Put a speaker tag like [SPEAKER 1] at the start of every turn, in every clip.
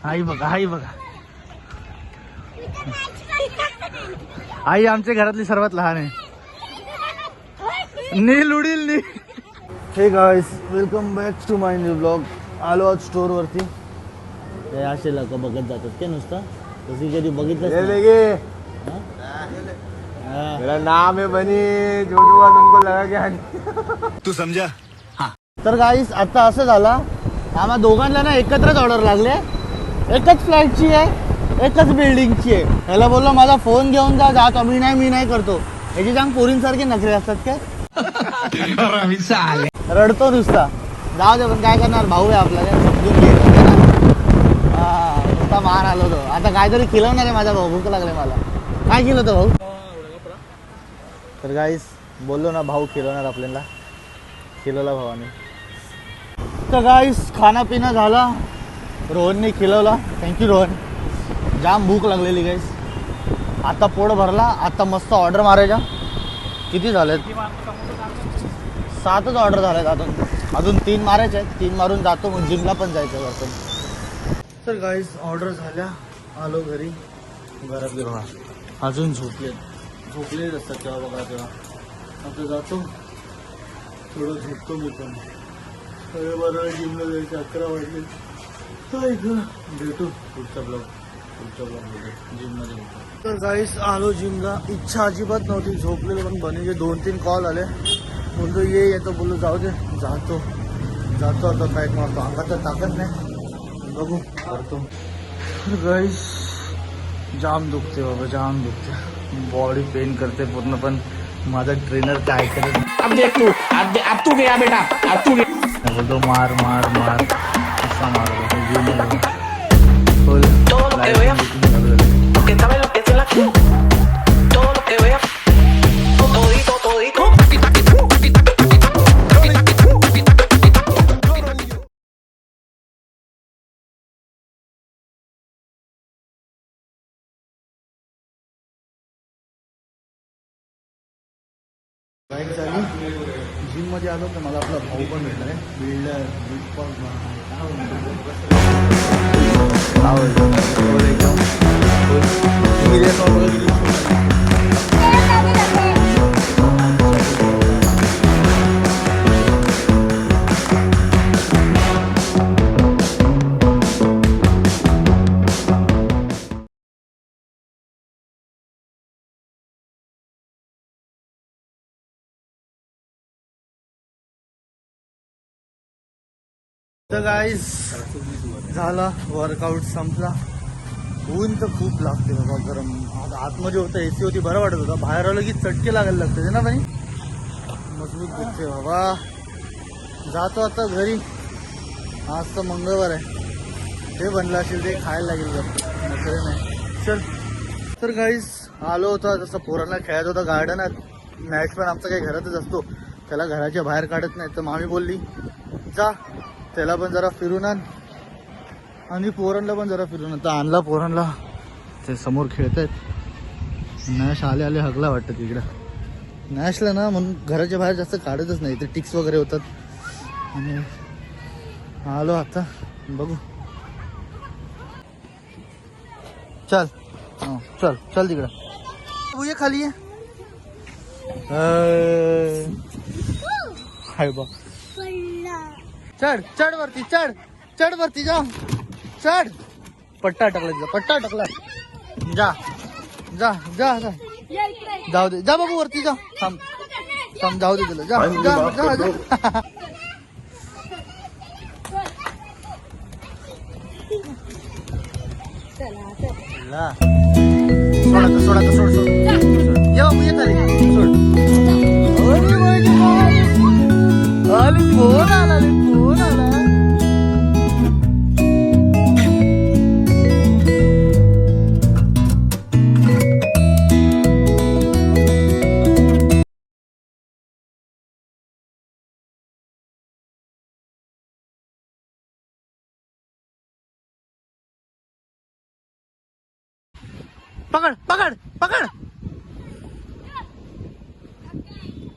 [SPEAKER 1] आई बघा, आई बघा. आई आमच्या घरातली सर्वात लहान आहे. नील उडील नी. Hey guys, welcome back to my new blog. आलो आज स्टोर वरती. ते असे लोक बघत जातात काय नुसतं, तशी कधी बघितलं.
[SPEAKER 2] मेरा नाम है बनी, जो जो तुमको लगा क्या
[SPEAKER 1] तू समजा. हा तर गाईस, आता असं झाला, आम्हा दोघांना ना एकत्रच ऑर्डर लागले. एकच फ्लॅटची आहे, एकच बिल्डिंगची आहे. ह्याला बोललो माझा फोन घेऊन जा. जातो मी नाही करतो. याची सांग पोरींसारखे नखरे असतात काय. रडतो नुसता. जाऊ दे, पण काय करणार, भाऊ आहे आपल्याला, समजून घे. हा नुसता मार आलो तो. आता काहीतरी खिलवणार आहे माझा भाऊ. भूक लागले मला. काय केलं तो भाऊ. तर गाईस बोललो ना, भाऊ खिलवणार आपल्याला. खिलवला भावाने. तर गाईस खाना पिना झाला. रोहनने खिलवला. थँक्यू रोहन. जाम भूक लागलेली गाईस. आता पोट भरला. आता मस्त ऑर्डर मारायच्या. किती झालेत, 7च ऑर्डर झाल्यात. अजून 3 मारायचे आहेत. 3 मारून जातो, मग जिमला पण जायचं वरतून. तर गाईस ऑर्डर झाल्या. आलो घरी. घरातले बघा अजून झोपलेच असतात तेव्हा बघा. तेव्हा आता जातो, थोडं झोपतो मी पण. 12 जिमला जायचं. 11 वाजले. भेटू पुढचा ब्लॉग जिममध्ये भेटू. तर गाईस आलो जिमला. इच्छा अजिबात नव्हती, झोपलेलो. पण बनीचे 2-3 कॉल आले. बोलतो ये येतो, बोललो जाऊ दे. जातो आता पॅक मारतो. अंगात तर ताकद नाही, बघू करतो. गाईस जाम दुखते बाबा, जाम दुखते. बॉडी पेन करते पूर्ण. पण माझा ट्रेनर काय ऐकत.
[SPEAKER 3] अब देख तू, अब तू गया बेटा, अब तू गया.
[SPEAKER 1] बोलतो मार मार मार. कसा मार बाईक झाली. जिममध्ये आलो तर मला आपला भाऊ पण भेटला आहे. बिल्डर तर गाईस झाला. वर्कआउट संपला. ऊन तर खूप लागते बाबा, गरम. आतमध्ये होतं, एसी होती, बरं वाटत होतं. बाहेर आलं की चटके लागायला लागते ना बाई. मजबूत दिसते बाबा. जातो आता घरी. आज तर मंगळवार आहे. ते बनलं असेल ते खायला लागेल जर नाही. चल. तर गाईस आलो होता, जसं पोरांना खेळत होता गार्डनात. मॅच पण आमचा काही घरातच असतो, त्याला घराच्या बाहेर काढत नाही. तर मामी बोलली जा, त्याला पण जरा फिरून आण आणि पोरांना पण जरा फिरून आण. तर आणला पोरांना. ते समोर खेळत आहेत. नॅश आले हगला वाटतं तिकडं. नॅशला ना म्हणून घराच्या बाहेर जास्त काढतच नाही. ते टिक्स वगैरे होतात. आणि आलो आता, बघू. चल चल चल तिकडं. ये खाली ये. हाय बा. चढ चढ वरती, चढ वरती, जा चढ. पट्टा टाकला तिचा, पट्टा टाकला. जा जा जा जा. जाऊ दे, जा बाबू वरती जा. थांब जाऊ दे तुला. जा जा जा जा. सोड. ये बाबू, ये खाली सोड. अरे फोन आला. पकड.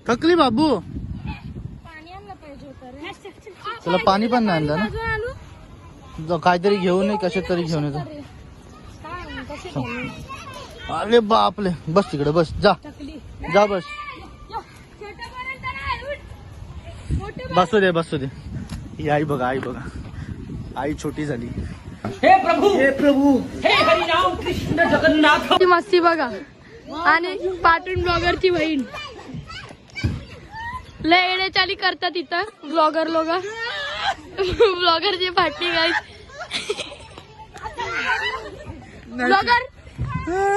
[SPEAKER 1] थकली बाबू.
[SPEAKER 4] पाणी आणलं पाहिजे होतं रे.
[SPEAKER 1] तुला पाणी पण नाही आणलं ना. काहीतरी घेऊन ये, कशात तरी घेऊन येतो. अरे बापले, बस तिकडे बस, जा जा बस. बसू दे बसू दे. ही आई बघा, आई बघा, आई छोटी झाली.
[SPEAKER 3] हे प्रभू
[SPEAKER 1] हे प्रभू,
[SPEAKER 3] हे हरिराम कृष्ण जगन्नाथ.
[SPEAKER 4] ती मस्ती बघा. आणि पाटून ब्लॉगरची बहीण लय येण्याचाली करतात इथं ब्लॉगर लोक. ब्लॉगरची फाटली गाईस. ब्लॉगर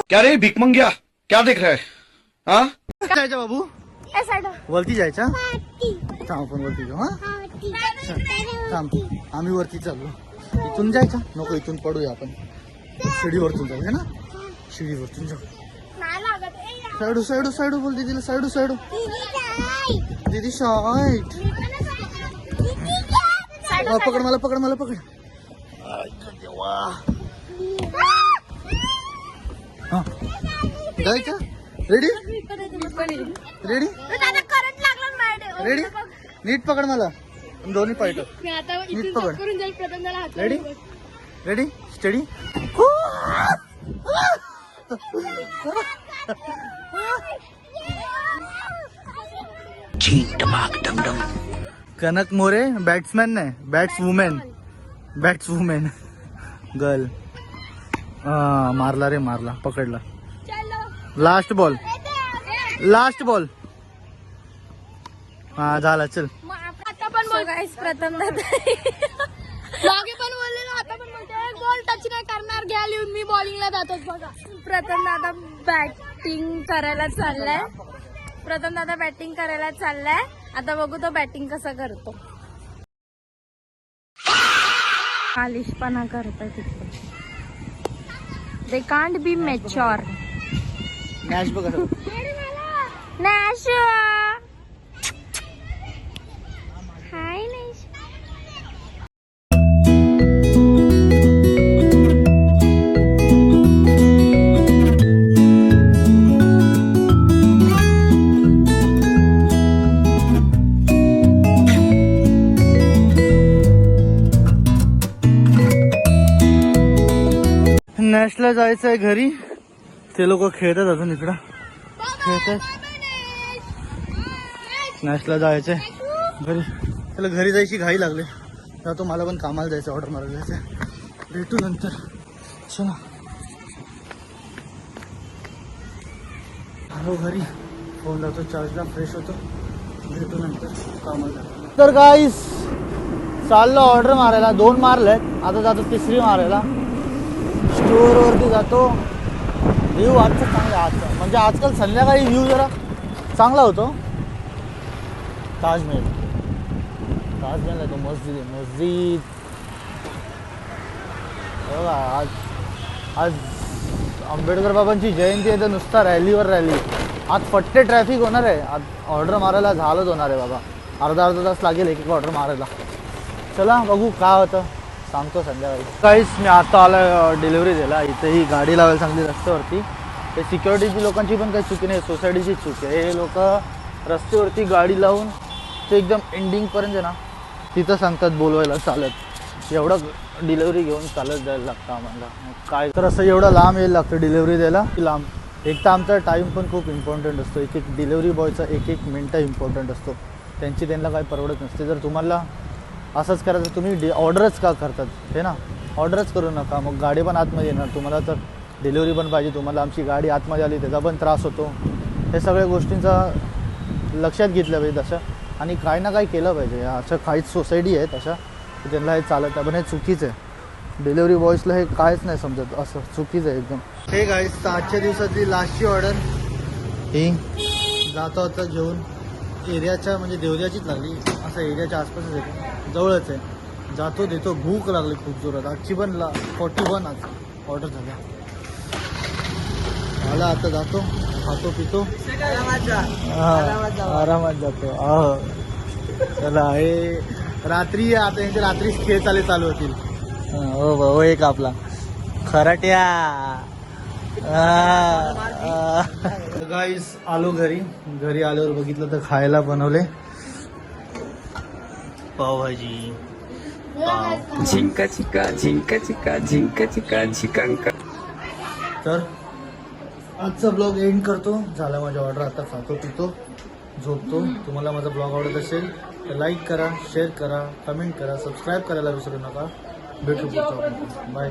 [SPEAKER 5] क्या रे भिकमंग्या, क्या देख रहा है? हाँ
[SPEAKER 1] जायचं बाबू, वरती जायचा. थांब आपण वरती जाऊ. हा थांब, आम्ही वरती चाललो. इथून जायचं नको, इथून पडूया आपण. शिडीवरतून जाऊ ना, शिडीवरतून जाऊ. साईडू साईडू साईडू बोल दीदीला, साईडू साईडू. दीदी साईड. पकड मला, पकड मला, पकड. हा जायचं. Ready ready ready. नीट पकड मला, दोन्ही पाय.
[SPEAKER 4] मी आता
[SPEAKER 1] नीट
[SPEAKER 4] इथून
[SPEAKER 1] पकड.
[SPEAKER 4] करून जाईल. प्रथम त्याला हात
[SPEAKER 1] ready ready steady. Kanak More batsman नाही, बॅट्सवुमेन, बॅट्सवुमेन गर्ल. मारला रे, मारला, पकडला. Last ball, last ball. हा झाला, चल.
[SPEAKER 4] आता पण बोल प्रथम मागे पण बोललेलो, आता पण बोलते बॉल टच नाही करणार, घ्या लिहून मी बॉलिंगला जातोच. बघा प्रथम दादा बॅटिंग करायला चाललाय. प्रथम दादा बॅटिंग करायला चाललाय. आता बघू तो बॅटिंग कसं करतो. आलिशपणा करताय तिथे. They can't be mature.
[SPEAKER 1] Match बघा.
[SPEAKER 4] नॅश हाय नॅश.
[SPEAKER 1] नॅशला जायचंय घरी. ते लोक खेळतात अजून, इकडं खेळतात. नॅशला जायचंय घरी. त्याला घरी जायची घाई लागली. जातो, मला पण कामाला जायचं, ऑर्डर मारायला जायचं. भेटू नंतर. चला आलो घरी, फोन लावतो चार्जला, फ्रेश होतो. भेटू नंतर कामाला. तर गाईस चाललो ऑर्डर मारायला. 2 मारलेत, आता जातो 3री मारायला. स्टोअर वरती जातो. व्ह्यू आजचा चांगला, आजचा म्हणजे आजकाल संध्याकाळी व्ह्यू जरा चांगला होतो. ताजमहल, ताजमहल आहे तो. मस्जिद आहे, मस्जिद बघा. आज आज आंबेडकर बाबांची जयंती आहे, तर नुसता रॅलीवर रॅली. आज फट्टे ट्रॅफिक होणार आहे. आज ऑर्डर मारायला झालंच होणार आहे बाबा. अर्धा तास लागेल एक ऑर्डर मारायला. चला बघू काय होतं, सांगतो संध्याकाळी. काहीच मी आता आला डिलिव्हरी द्यायला. इथे ही गाडी लावायला सांगली रस्त्यावरती. ते सिक्युरिटीची लोकांची पण काही चुकी नाही, सोसायटीची चूक आहे. हे लोक रस्त्यावरती गाडी लावून ते एकदम एंडिंगपर्यंत आहे ना, तिथं सांगतात बोलवायला चालत. एवढं डिलिव्हरी घेऊन चालत जायला लागतं आम्हाला. काय तर असं एवढं लांब यायला लागतं डिलिव्हरी द्यायला की लांब. एक तर आमचा टाईम पण खूप इम्पॉर्टंट असतो. एक एक डिलिव्हरी बॉयचा एक एक मिनटं इम्पॉर्टंट असतो. त्यांना काही परवडत नसते. जर तुम्हाला असंच करायचं, तुम्ही ऑर्डरच का करतात हे ना, ऑर्डरच करू नका. मग गाडी पण आतमध्ये येणार. तुम्हाला तर डिलिव्हरी पण पाहिजे. तुम्हाला आमची गाडी आतमध्ये आली त्याचा पण त्रास होतो. हे सगळ्या गोष्टींचा लक्षात घेतलं पाहिजे तसं. आणि काही ना काही केलं पाहिजे. असं काहीच सोसायटी आहेत अशा की त्यांना हे चालत आहे, पण हे चुकीचं आहे. डिलिव्हरी बॉयजला हे काहीच नाही समजत. असं चुकीचं आहे एकदम. हे गाईस, आजच्या दिवसातली लास्टची ऑर्डर ही. जाता होता घेऊन एरियाच्या, म्हणजे देवरियाचीच लागली. असं एरियाच्या आसपासच आहे, जवळच आहे. जातो देतो. भूक लागली खूप जोरात. आजची पण 41 आज ऑर्डर झाल्या. आला आता जातो, खातो पितो, आरामात जातो. चला, हे रात्री आता यांचे रात्रीच खेळ चालू होतील. हो एक आपला खराट्या. गाईस आलो घरी. घरी आल्यावर बघितलं तर खायला बनवले पावभाजी,
[SPEAKER 6] झिंका चिका झिंका चिका झिंका चिका झिकांका.
[SPEAKER 1] तर आजचा ब्लॉग एंड करतो. झाला माझ्या ऑर्डर, आता खातो पितो झोपतो. तुम्हाला माझा ब्लॉग आवडत असेल तर लाईक करा, शेअर करा, कमेंट करा, सबस्क्राईब करायला विसरू नका. भेटू पुढच्या ब्लॉगमध्ये. बाय.